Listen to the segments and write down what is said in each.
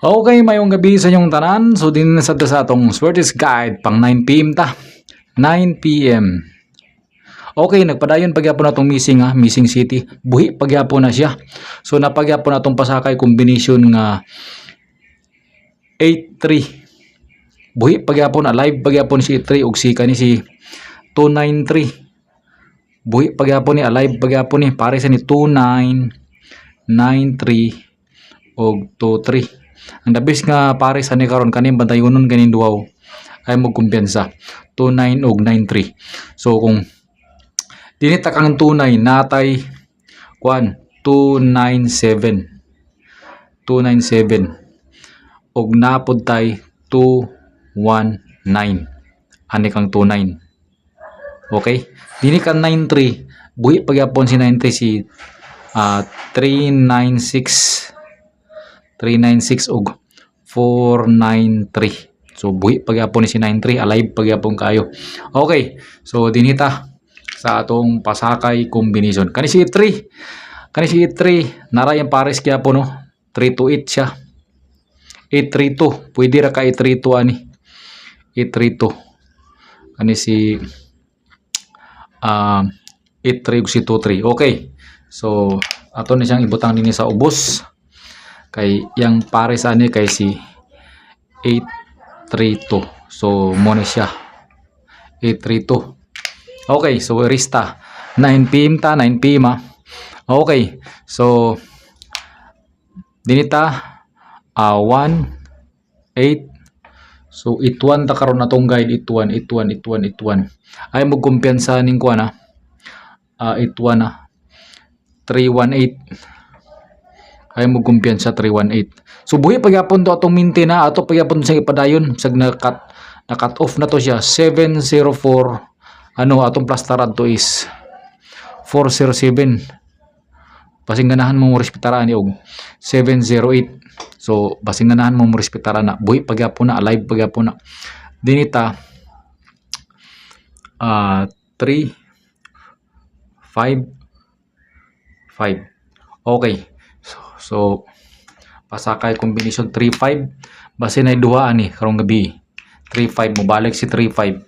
Okay, mayong gabi sa inyong tanan. So din sa atong Swertis Guide pang 9 PM ta. 9 PM. Okay, nagpadayon pagyapon natong missing city. Buhi pagyapon na siya. So napagyapon natong pasakay combination nga 83. Buhi pagyapon alive pagyapon si 83 ug sika ni si 293. Buhi pagyapon ni alive pagyapon ni pare sa ni 2993 og 23. Ang the best nga pares ani karon kaning bantayonon kaning duwaw ay mo kumpiyansa 29 og 93. So kung dinhi ta kang 29 natay kuan 297 og napod tay 219 ani kang 29. Okay, dinhi kang 93 buhi pagyapon si 93 si 396 og 493. So buhi pagyapon ni si 93 alive pagyapon kayo. Okay, so dinita sa atong pasakay combination kani si 3 naray ang pares gyapon no 328 siya 832 pwede ra ka 832 ani 832 kani si 83 si 23. Okay, so ato ni siyang ibutang dinhi sa ubos kay yang pares ani kay si 832. So mo ni siya 832. Okay, so rista 9 PM ta 9 PM Okay, so dinita 1 8. So ituan ta karon natong guide ituan ay mo kumpiyansa ning kuan ituan 318 ay mo kumpiyansa 318. So buhi pagyapon to atong minti na ato pagyapon sa ipadayon sag na cut off na to siya 704 atong plastaran to is 407. Basing ganahan mo respetaran ni og 708. So basing ganahan mo respetaran na buhi pagyapon na alive pagyapon na dinita 3 5 5. Okay. So pasakay combination 3-5 base na duha ani karong gabi 3-5 mo balik si 3-5.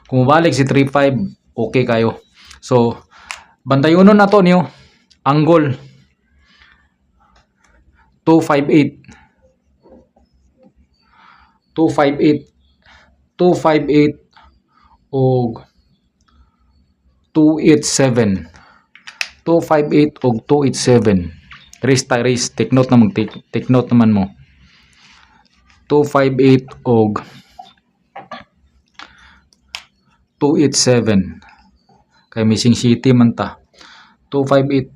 Kung mobalik si 3-5 okay kayo. So bantayonon na to niyo angle 258 og 287 258 og 287. Race take note naman mo 258 og 287 kay missing city man ta 258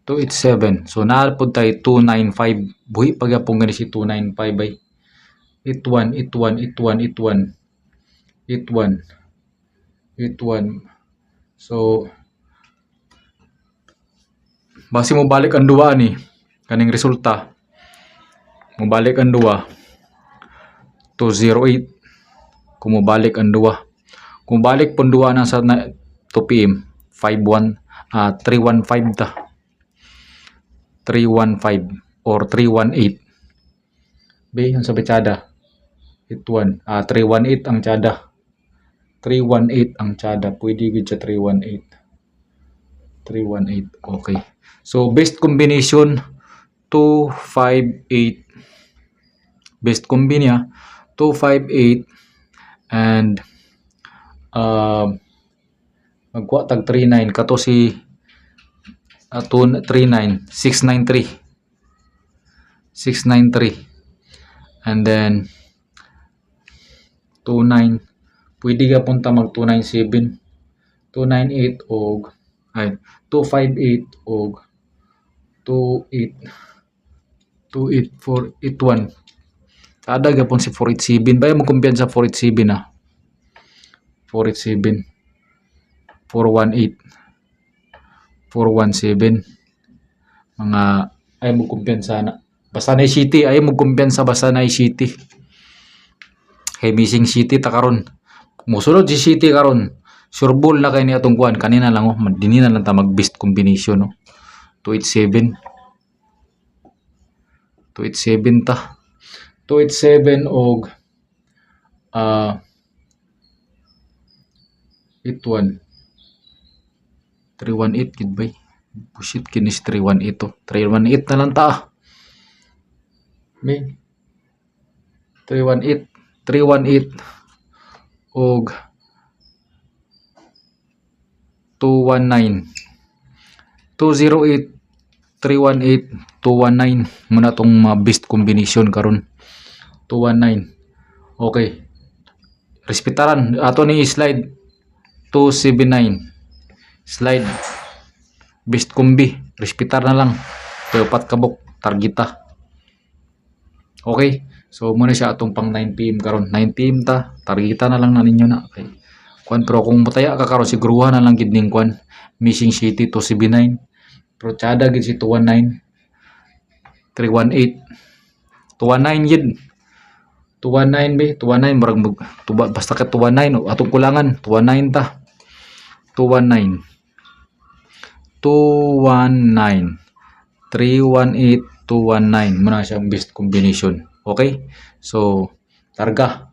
287. So naapod tay 295 buhi pagyapon gani si 295 ay 81. So base mo balik ang duwa ni kaning resulta mo balik ang duwa 208. Kung mo balik ang duwa kung balik pon duwa na sa 2 PM 315 ta 315 or 318 be ang sa betsada ituan 318 ang tsada 318 ang tsada pwede gid sa 318. Okay, so best combination 258 best combine 258 and magkuha tag 39 kato si 39 693 and then 29 pwede ka punta mag 297 298 og 258 og 28481 kada gapon si 487 bay mo kumpiyansa 487 487 418 417 mga ay mo kumpiyansa na basta na city ay mo kumpiyansa basta na city kay missing city ta karon musulod si city karon sureball na kay ni atong kuan kanina lang dinhi na lang ta mag best combination 287 287 ta. 287 og 81 318 gid bay. Bullshit kinis 318 to. 318 na lang ta. May 318 og 219 208 318 219 muna tong best combination karon. 219 okay, respetaran ato ni slide 279 slide best combi respetar na lang kay upat kabok targeta. Okay, so muna siya atong pang 9 PM karon. 9 PM ta targeta na lang na ninyo na okay. Kwan pero kung mutaya ka karon siguruhan na lang gid ning kwan Missing City 279 pero tsada gid si 219 318 219 gid 219 be 219 murag tuba basta ka 219 atong kulangan 219 ta 219 219 318 219 muna siyang best combination. Okay, so targa